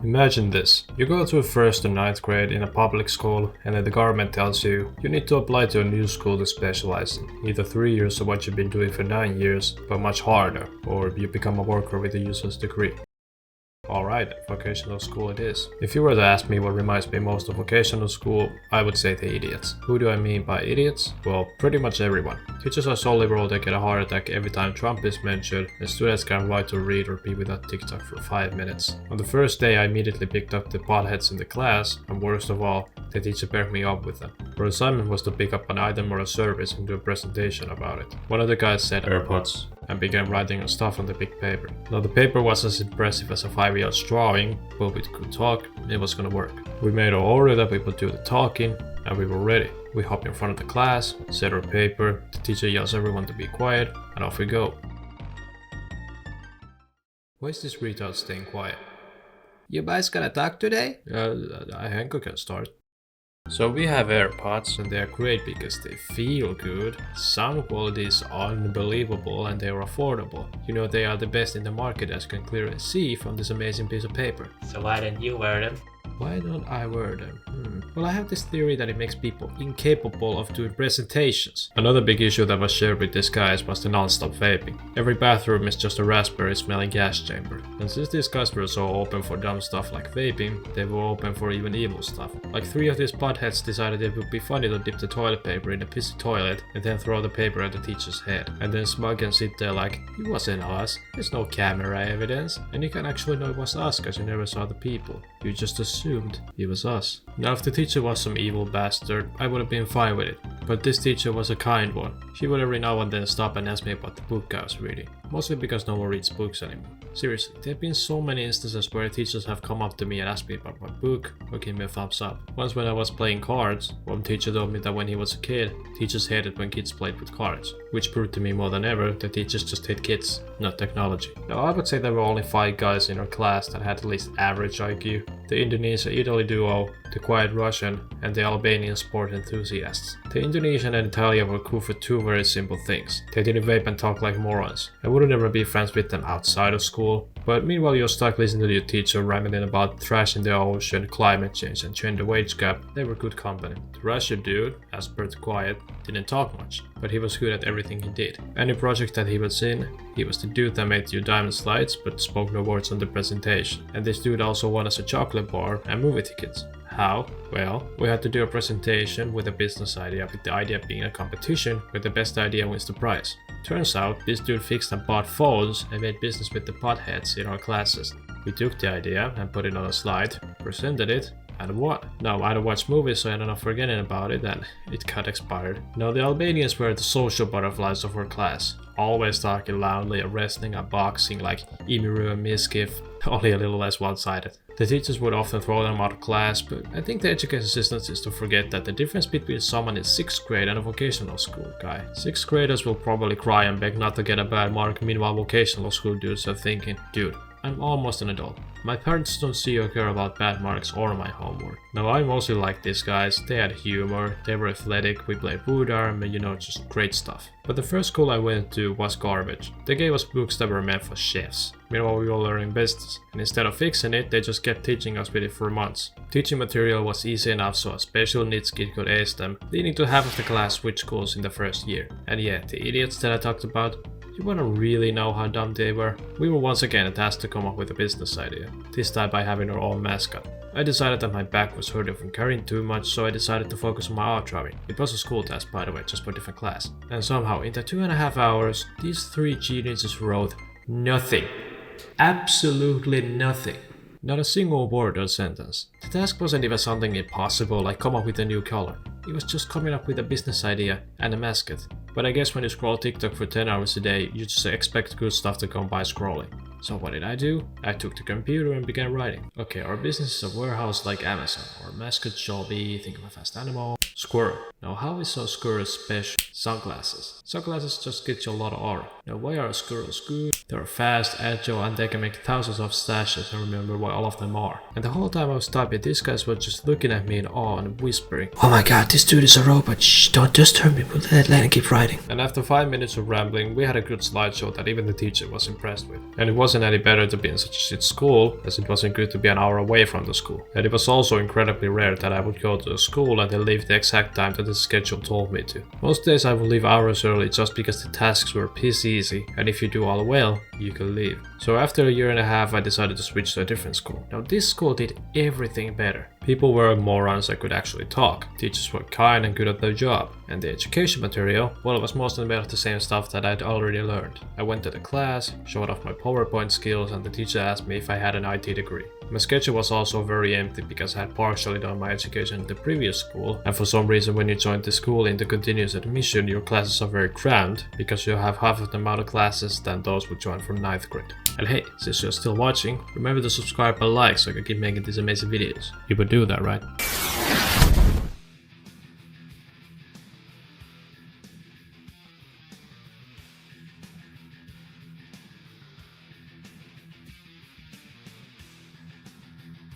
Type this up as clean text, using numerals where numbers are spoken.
Imagine this. You go to 1st to 9th grade in a public school and then the government tells you need to apply to a new school to specialize in. Either 3 years of what you've been doing for 9 years, but much harder, or you become a worker with a useless degree. Alright, vocational school it is. If you were to ask me what reminds me most of vocational school, I would say the idiots. Who do I mean by idiots? Well, pretty much everyone. Teachers are so liberal they get a heart attack every time Trump is mentioned, and students can't write or read or be without TikTok for 5 minutes. On the first day I immediately picked up the potheads in the class, and worst of all, the teacher paired me up with them. Our assignment was to pick up an item or a service and do a presentation about it. One of the guys said AirPods and began writing on stuff on the big paper. Now the paper was as impressive as a 5-year-old's drawing, but with good talk, it was gonna work. We made our order that we would do the talking, and we were ready. We hop in front of the class, set our paper, the teacher yells everyone to be quiet, and off we go. Why is this retard staying quiet? You guys gonna talk today? Hanko can start. So we have AirPods and they're great because they feel good, sound quality is unbelievable and they're affordable. You know, they are the best in the market as you can clearly see from this amazing piece of paper. So why didn't you wear them? Why don't I wear them? Well, I have this theory that it makes people incapable of doing presentations. Another big issue that was shared with these guys was the non-stop vaping. Every bathroom is just a raspberry smelling gas chamber. And since these guys were so open for dumb stuff like vaping, they were open for even evil stuff. Like 3 of these potheads decided it would be funny to dip the toilet paper in a pissy toilet and then throw the paper at the teacher's head. And then smug and sit there like, it wasn't us, there's no camera evidence. And you can actually know it was us cause you never saw the people. You just assumed it was us. Now if the teacher was some evil bastard, I would have been fine with it. But this teacher was a kind one. She would every now and then stop and ask me about the book I was reading. Mostly because no one reads books anymore. Seriously, there have been so many instances where teachers have come up to me and asked me about my book or give me a thumbs up. Once when I was playing cards, one teacher told me that when he was a kid, teachers hated when kids played with cards. Which proved to me more than ever that teachers just hate kids, not technology. Now I would say there were only 5 guys in our class that had at least average IQ. The Indonesia-Italy duo, the quiet Russian, and the Albanian sport enthusiasts. The Indonesian and Italian were cool for 2 very simple things. They didn't vape and talk like morons. I wouldn't ever be friends with them outside of school. But meanwhile you're stuck listening to your teacher rambling about trash in the ocean, climate change and gender wage gap, they were good company. The Russian dude, as per the quiet, didn't talk much, but he was good at everything he did. Any project that he was in, he was the dude that made you diamond slides but spoke no words on the presentation. And this dude also won us a chocolate bar and movie tickets. How? Well, we had to do a presentation with a business idea, with the idea being a competition where the best idea wins the prize. Turns out, this dude fixed and bought phones and made business with the potheads in our classes. We took the idea and put it on a slide, presented it, and what? Now I don't watch movies so I ended up forgetting about it and it got expired. Now the Albanians were the social butterflies of our class. Always talking loudly and wrestling and boxing like Imiru and Miskif, only a little less one-sided. The teachers would often throw them out of class, but I think the education system is to forget that the difference between someone in 6th grade and a vocational school guy. 6th graders will probably cry and beg not to get a bad mark, meanwhile vocational school dudes are thinking, dude, I'm almost an adult. My parents don't see or care about bad marks or my homework. Now I mostly like these guys, they had humor, they were athletic, we played Budarm and you know, just great stuff. But the first school I went to was garbage. They gave us books that were meant for chefs. Meanwhile we were learning business, and instead of fixing it, they just kept teaching us with it for months. Teaching material was easy enough so a special needs kid could ace them, leading to half of the class switch schools in the first year. And yeah, the idiots that I talked about, you wanna really know how dumb they were? We were once again tasked to come up with a business idea, this time by having our own mascot. I decided that my back was hurting from carrying too much, so I decided to focus on my art drawing. It was a school task, by the way, just for a different class. And somehow, in the 2.5 hours, these 3 geniuses wrote nothing. Absolutely nothing. Not a single word or sentence. The task wasn't even something impossible like come up with a new color. It was just coming up with a business idea and a mascot. But I guess when you scroll TikTok for 10 hours a day, you just expect good stuff to come by scrolling. So what did I do? I took the computer and began writing. Okay, our business is a warehouse like Amazon. Our mascot shall be, think of a fast animal, Squirrel. Now how is a squirrel special? Sunglasses. Sunglasses just get you a lot of aura. Now why are squirrels good? They're fast, agile, and they can make thousands of stashes and remember what all of them are. And the whole time I was typing, these guys were just looking at me in awe and whispering, "Oh my god, this dude is a robot. Shh, don't disturb me. Let him keep writing." And after 5 minutes of rambling, we had a good slideshow that even the teacher was impressed with. And it wasn't any better to be in such a shit school, as it wasn't good to be an hour away from the school. And it was also incredibly rare that I would go to the school and then leave the exact time that the schedule told me to. Most days I would leave hours early just because the tasks were piss easy, and if you do all well, you can leave. So after a year and a half, I decided to switch to a different school. Now this school did everything better. People were morons that could actually talk. Teachers were kind and good at their job. And the education material, well, it was mostly made of the same stuff that I'd already learned. I went to the class, showed off my PowerPoint skills, and the teacher asked me if I had an IT degree. My schedule was also very empty because I had partially done my education at the previous school, and for some reason when you join the school into continuous admission, your classes are very crammed because you have half of the amount of classes than those who join from 9th grade. And hey, since you're still watching, remember to subscribe and like so I can keep making these amazing videos. You would do that, right?